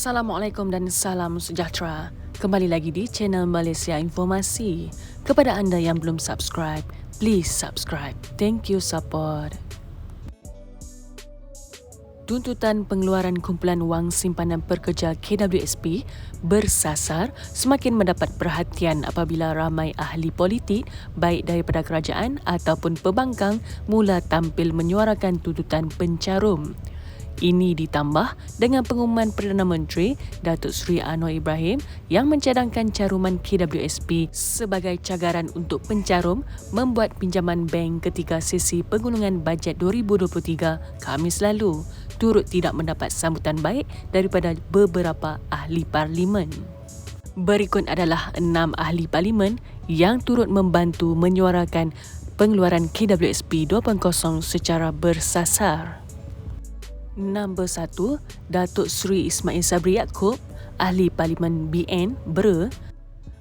Assalamualaikum dan salam sejahtera. Kembali lagi di channel Malaysia Informasi. Kepada anda yang belum subscribe, please subscribe. Thank you support. Tuntutan pengeluaran kumpulan wang simpanan pekerja KWSP bersasar semakin mendapat perhatian apabila ramai ahli politik baik daripada kerajaan ataupun pembangkang mula tampil menyuarakan tuntutan pencarum. Ini ditambah dengan pengumuman Perdana Menteri Datuk Seri Anwar Ibrahim yang mencadangkan caruman KWSP sebagai cagaran untuk pencarum membuat pinjaman bank ketika sesi penggulungan bajet 2023 Khamis lalu turut tidak mendapat sambutan baik daripada beberapa ahli parlimen. Berikut adalah 6 ahli parlimen yang turut membantu menyuarakan pengeluaran KWSP 2.0 secara bersasar. Nombor 1, Datuk Seri Ismail Sabri Yaakob, Ahli Parlimen BN, Bera.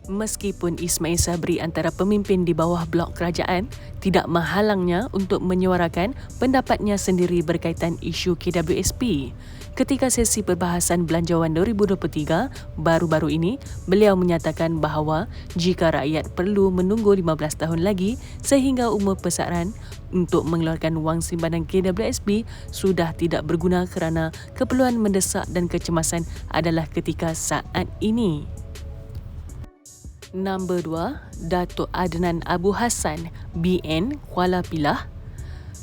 Meskipun Ismail Sabri antara pemimpin di bawah blok kerajaan, tidak menghalangnya untuk menyuarakan pendapatnya sendiri berkaitan isu KWSP. Ketika sesi perbahasan Belanjawan 2023 baru-baru ini, beliau menyatakan bahawa jika rakyat perlu menunggu 15 tahun lagi sehingga umur pesaran untuk mengeluarkan wang simpanan KWSP sudah tidak berguna kerana keperluan mendesak dan kecemasan adalah ketika saat ini. Nombor 2, Datuk Adnan Abu Hassan, BN, Kuala Pilah.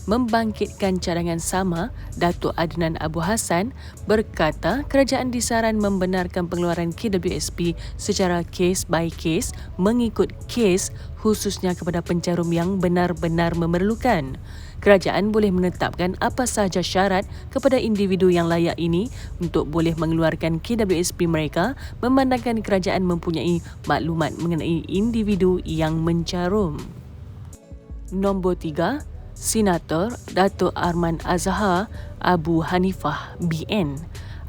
Membangkitkan cadangan sama, Datuk Adnan Abu Hassan berkata kerajaan disaran membenarkan pengeluaran KWSP secara case by case mengikut kes khususnya kepada pencarum yang benar-benar memerlukan. Kerajaan boleh menetapkan apa sahaja syarat kepada individu yang layak ini untuk boleh mengeluarkan KWSP mereka memandangkan kerajaan mempunyai maklumat mengenai individu yang mencarum. Nombor 3, Senator Datuk Arman Azhar Abu Hanifah BN.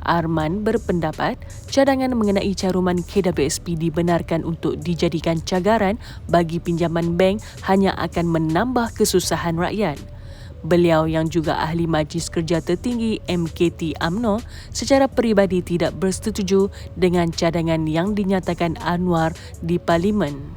Arman berpendapat cadangan mengenai caruman KWSP dibenarkan untuk dijadikan cagaran bagi pinjaman bank hanya akan menambah kesusahan rakyat. Beliau yang juga ahli Majlis Kerja Tertinggi MKT UMNO secara peribadi tidak bersetuju dengan cadangan yang dinyatakan Anwar di Parlimen.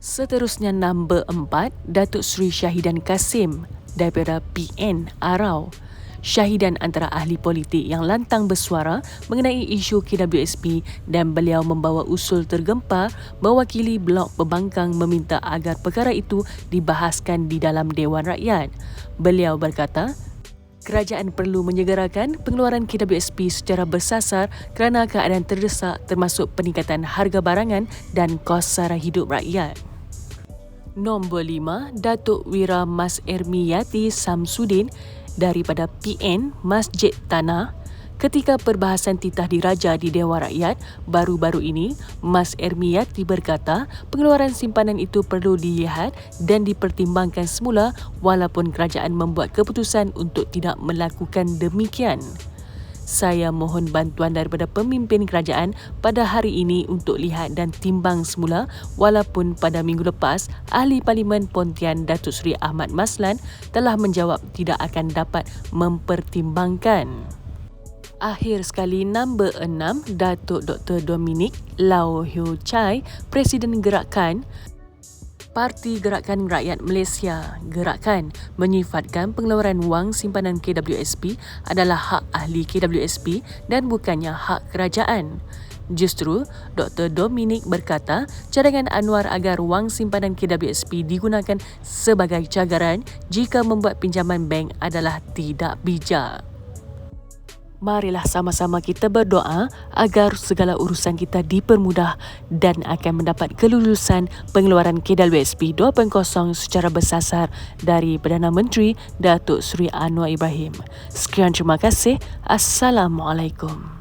Seterusnya nombor 4, Datuk Seri Syahidan Kasim daripada PN Arau. Syahidan antara ahli politik yang lantang bersuara mengenai isu KWSP dan beliau membawa usul tergempar mewakili blok pembangkang meminta agar perkara itu dibahaskan di dalam Dewan Rakyat. Beliau berkata, kerajaan perlu menyegerakan pengeluaran KWSP secara bersasar kerana keadaan terdesak termasuk peningkatan harga barangan dan kos sara hidup rakyat. Nombor 5, Datuk Wira Mas Ermiyati Samsudin daripada PN Masjid Tanah. Ketika perbahasan titah diraja di Dewan Rakyat baru-baru ini, Mas Ermiyati berkata pengeluaran simpanan itu perlu dilihat dan dipertimbangkan semula walaupun kerajaan membuat keputusan untuk tidak melakukan demikian. Saya mohon bantuan daripada pemimpin kerajaan pada hari ini untuk lihat dan timbang semula walaupun pada minggu lepas Ahli Parlimen Pontian Datuk Seri Ahmad Maslan telah menjawab tidak akan dapat mempertimbangkan. Akhir sekali, nombor 6, Datuk Dr. Dominic Lau Hiu Chai, Presiden Gerakan Parti Gerakan Rakyat Malaysia, Gerakan, menyifatkan pengeluaran wang simpanan KWSP adalah hak ahli KWSP dan bukannya hak kerajaan. Justru, Dr. Dominic berkata cadangan Anwar agar wang simpanan KWSP digunakan sebagai cagaran jika membuat pinjaman bank adalah tidak bijak. Marilah sama-sama kita berdoa agar segala urusan kita dipermudah dan akan mendapat kelulusan pengeluaran KWSP 2.0 secara bersasar dari Perdana Menteri Datuk Seri Anwar Ibrahim. Sekian, terima kasih. Assalamualaikum.